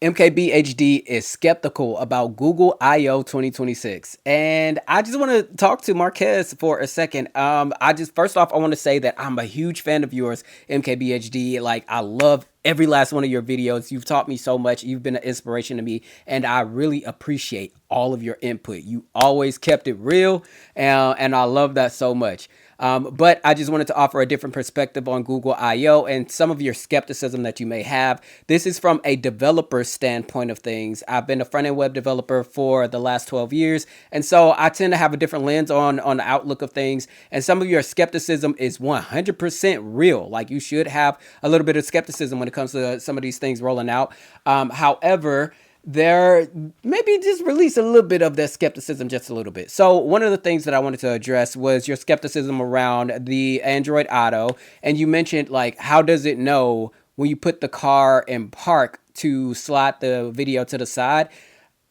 MKBHD is skeptical about Google I/O 2026, and I just want to talk to Marques for a second. I just first off, I want to say that I'm a huge fan of yours, MKBHD. Like, I love every last one of your videos. You've taught me so much. You've been an inspiration to me, and I really appreciate all of your input. You always kept it real, and I love that so much. But I just wanted to offer a different perspective on Google I/O and some of your skepticism that you may have. This is from a developer standpoint of things. I've been a front-end web developer for the last 12 years, and so I tend to have a different lens on the outlook of things. And some of your skepticism is 100% real. Like, you should have a little bit of skepticism when it comes to some of these things rolling out. However, there maybe just release a little bit of that skepticism, just a little bit. So one of the things that I wanted to address was your skepticism around the Android Auto, and you mentioned, like, how does it know when you put the car in park to slide the video to the side?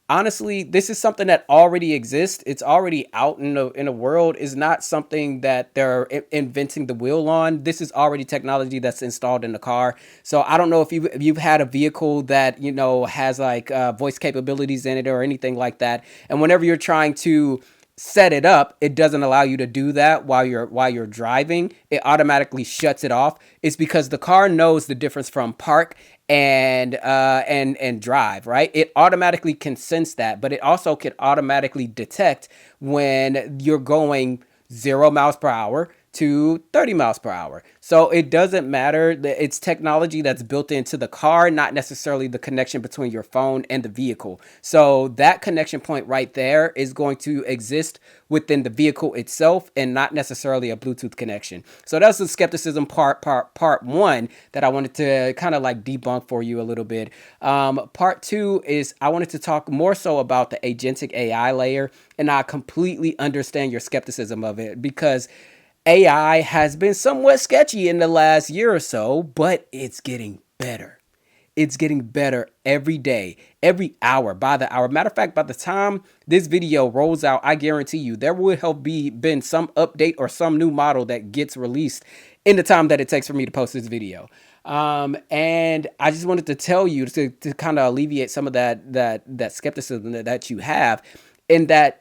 Honestly, this is something that already exists. It's already out in the world. It's not something that they're inventing the wheel on. This is already technology that's installed in the car. So I don't know if you've had a vehicle that, you know, has like voice capabilities in it or anything like that. And whenever you're trying to set it up, it doesn't allow you to do that while you're driving. It automatically shuts it off. It's because the car knows the difference from park and drive, right? It automatically can sense that, but it also can automatically detect when you're going 0 miles per hour to 30 miles per hour. So it doesn't matter. It's technology that's built into the car, not necessarily the connection between your phone and the vehicle. So that connection point right there is going to exist within the vehicle itself and not necessarily a Bluetooth connection. So that's the skepticism part one that I wanted to kind of like debunk for you a little bit. Part two is I wanted to talk more so about the agentic AI layer, and I completely understand your skepticism of it because AI has been somewhat sketchy in the last year or so, but it's getting better. It's getting better every day, every hour, by the hour. Matter of fact, by the time this video rolls out, I guarantee you there will have been some update or some new model that gets released in the time that it takes for me to post this video. And I just wanted to tell you to kind of alleviate some of that skepticism that you have in that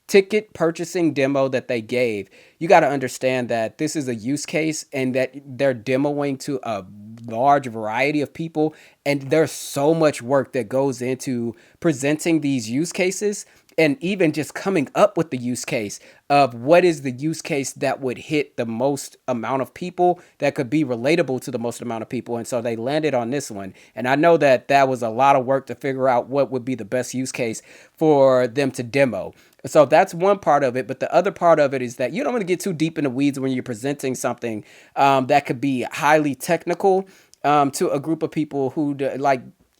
ticket purchasing demo that they gave. You got to understand that this is a use case and that they're demoing to a large variety of people. And there's so much work that goes into presenting these use cases and even just coming up with the use case of what is the use case that would hit the most amount of people that could be relatable to the most amount of people. And so they landed on this one. And I know that that was a lot of work to figure out what would be the best use case for them to demo. So that's one part of it. But the other part of it is that you don't want to get too deep in the weeds when you're presenting something that could be highly technical to a group of people who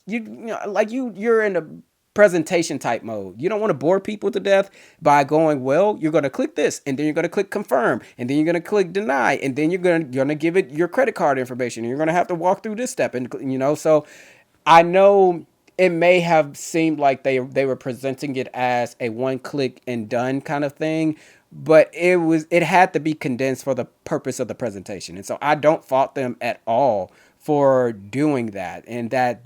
you're in a presentation type mode. You don't want to bore people to death by going, well, you're going to click this and then you're going to click confirm and then you're going to click deny and then you're going to give it your credit card information and you're going to have to walk through this step. And, you know, so I know it may have seemed like they were presenting it as a one click and done kind of thing, but it had to be condensed for the purpose of the presentation. And so I don't fault them at all for doing that, and that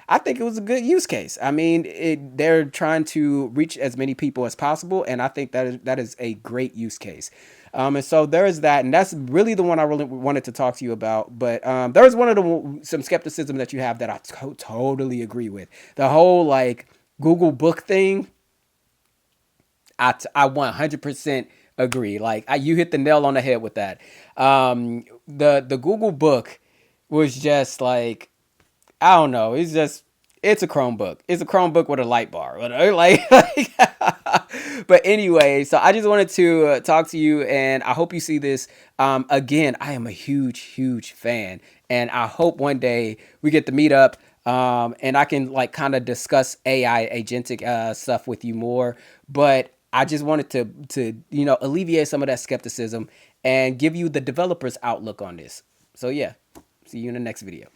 I think it was a good use case. I mean, they're trying to reach as many people as possible, and I think that is a great use case. And so there is that, and that's really the one I really wanted to talk to you about. But there's some skepticism that you have that I totally agree with. The whole like Googlebook thing, I 100% agree. Like you hit the nail on the head with that. The Googlebook was just like, I don't know. It's a Chromebook. It's a Chromebook with a light bar. But anyway, so I just wanted to talk to you, and I hope you see this. Again, I am a huge, huge fan, and I hope one day we get to meet up, and I can like kind of discuss AI agentic stuff with you more. But I just wanted to alleviate some of that skepticism and give you the developer's outlook on this. So yeah. See you in the next video.